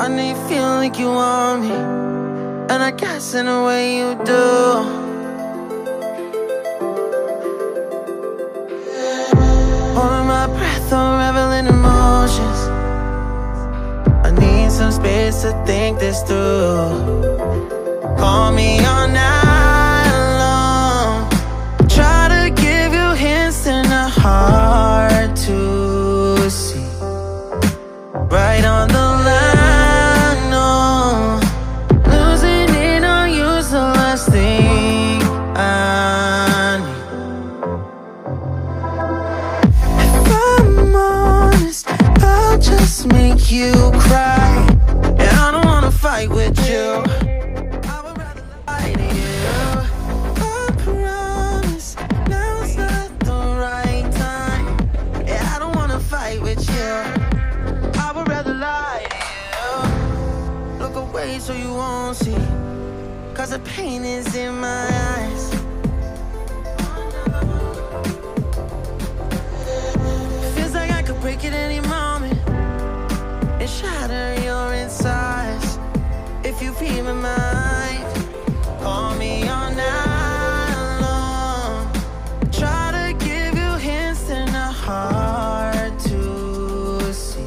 I know you feel like you want me, and I guess in a way you do. Holding my breath, unraveling emotions. I need some space to think this through. Call me all night long. Try to give you hints and a hard to see. Right on the line, no. Losing it on you's the last thing I need. If I'm honest, I'll just make you cry. And I don't wanna fight with you. I would rather lie to you. I promise now's not the right time. Yeah, I don't wanna fight with you. I would rather lie to you. Look away so you won't see, 'cause the pain is in my eyes. Feels like I could break it any moment and shatter your insides. If you feel my mind, call me all night long. Try to give you hints and a hard to see.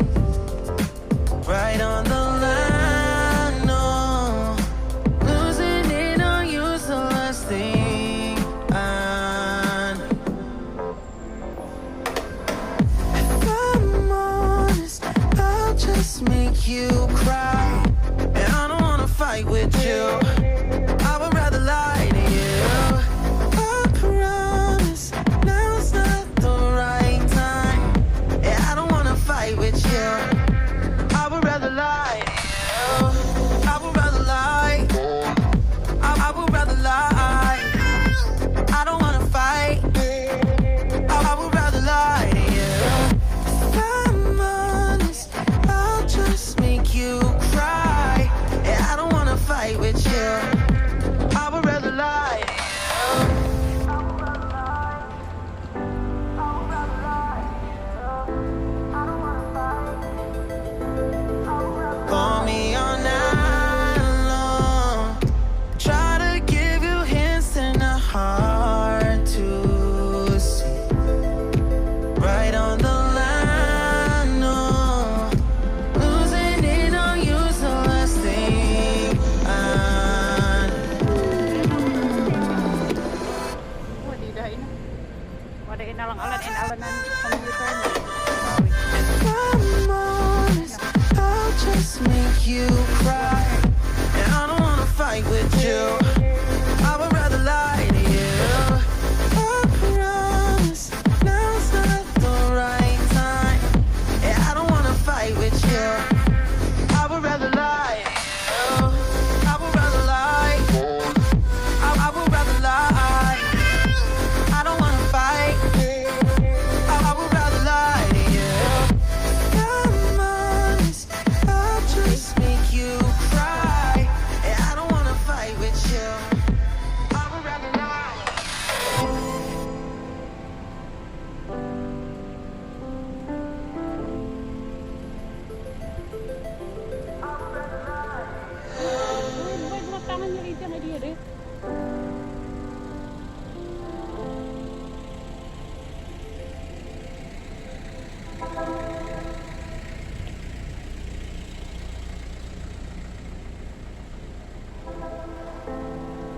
Right on the line, no. Losing it on you's the last thing I need. If I'm honest, I'll just make you cry. And I don't wanna fight with you. I would rather lie to you. I promise now's not the right time. Yeah, I don't wanna fight with you. I would rather lie to you. I would rather lie. I would rather lie. I don't wanna fight. I would rather lie to you. If I'm honest, I'll just make you cry. Yeah, I don't wanna fight with you. I would rather lie to you. Call me all night long. Try to give you hints and a hard to see. Right on the line, no. Losing it on you's the last thing I need. Wah, di dahin. Wada inalang-alan alenan computer. If I'm honest, I'll just make you cry. And I don't wanna fight with you. I would rather lie to you. I promise now's not the right time. Yeah, I don't wanna fight with you. I would rather lie to you. I would rather lie. I would rather lie. I don't wanna fight. I would rather lie to you. I'm honest, I'll just make you cry. Yeah, I don't wanna fight with you. I would rather lie. Wait, matangan niyo rito na dire.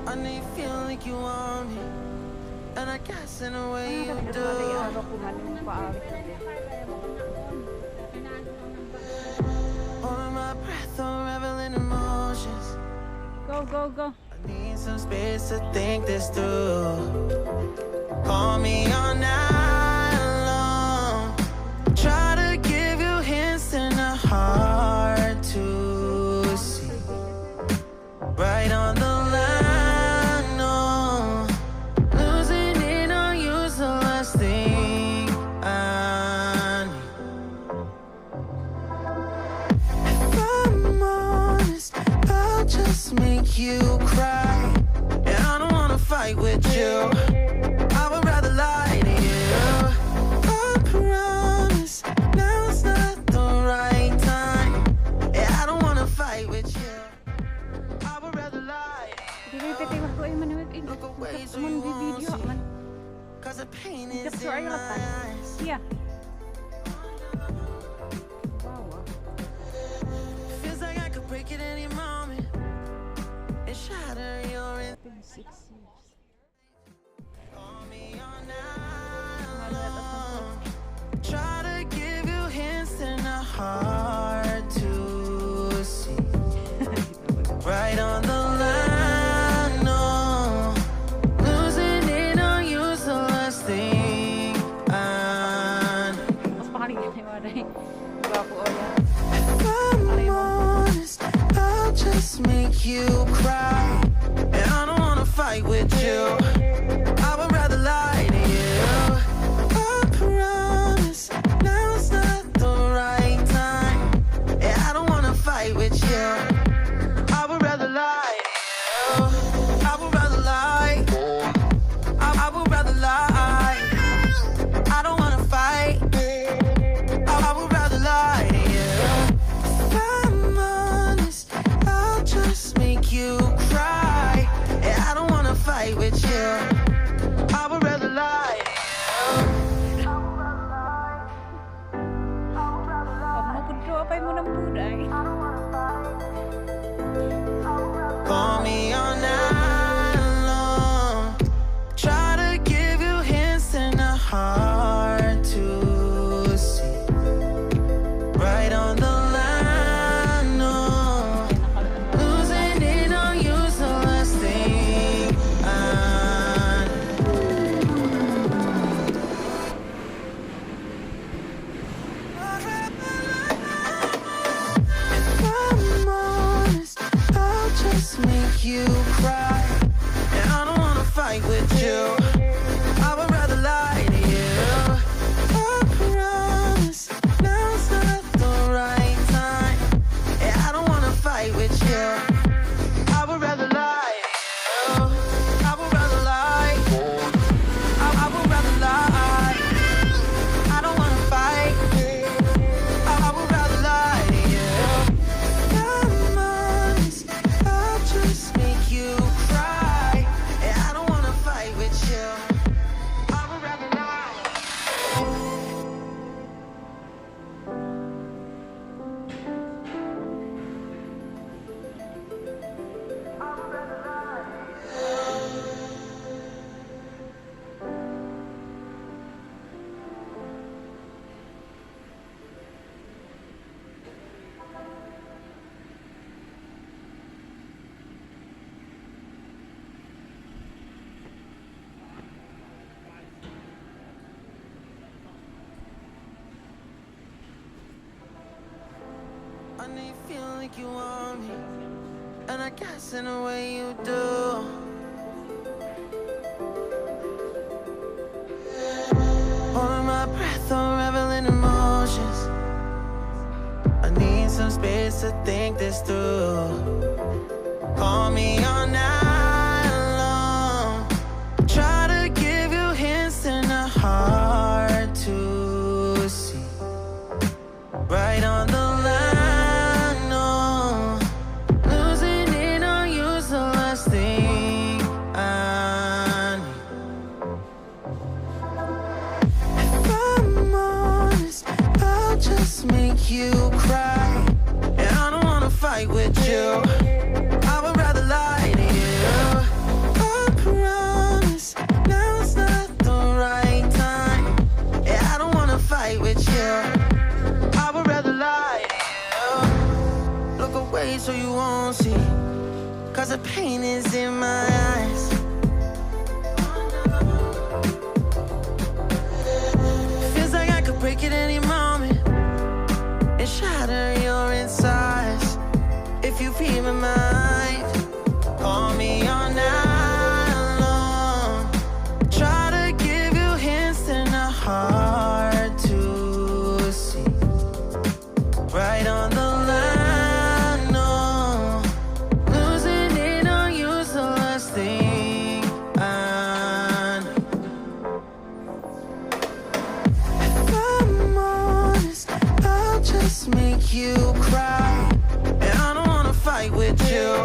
I know you feel like you want me, and I guess in a way you do. Holding my breath, unraveling emotions. Go. I need some space to think this through. Call me all night long. Try to give you hints and a hard to see. Right on the line, no. Losing it on you's the last thing I need. If I'm honest, I'll just make you cry. And I don't wanna fight with you. I would rather lie to you. I promise now's not the right time. Yeah, I don't wanna fight. in my eyes. Iya. Bawah. Feels like I could break it any moment and shatter your in. Been 6 years. Call me all Nggak night ada atas long. langsung. Try to give you hints that are hard to see. Right on the line, no. Losing it on you's the last thing I know. Mas paling gini mah deh. Gua aku ya. If I'm honest, I'll just make you cry. And I don't wanna fight with you. I would rather lie to you. I promise now's not the right time. And I don't wanna fight with you. I would rather lie to you. I would rather lie. I would rather lie. I don't wanna fight. I would rather lie to you. If I'm honest, I'll just make you cry. And I don't wanna fight with you. I would rather lie to you. Kamu kedua apa yang mau nempuh dai? Call me all night long. Try to give you hints that are hard to see. Right on the line, no. Losing it on you's the last thing I If I'm honest, I'll just make you cry. And I don't wanna fight with you. I would rather lie to you. I promise now's not the right time. And I don't wanna fight with you. I would rather lie to you. I would rather lie. I would rather lie. I don't wanna fight. I would rather lie to you. I'm honest, I'll just make you cry. And I don't wanna fight with you. I would rather lie. I know you feel like you want me, and I guess in a way you do. Holding my breath or reveling emotions. I need some space to think this through. Call me all night long. Try to give you hints that are hard to see. Right on the line, no. Losing it on you's the last thing I need. If I'm honest, I'll just make you cry. And I don't wanna fight with you. I would rather lie to you. I promise now's not the right time. And I don't wanna fight with you. I would rather lie to you. Look away so you won't see. Cause the pain is in my eyes. Feels like I could break it any moment and shatter your insides. If you feel my mind, call me all night long. Try to give you hints that are hard to see. Right on the line, no. Losing it on you's the last thing I need. If I'm honest, I'll just make you cry. And I don't wanna fight with you.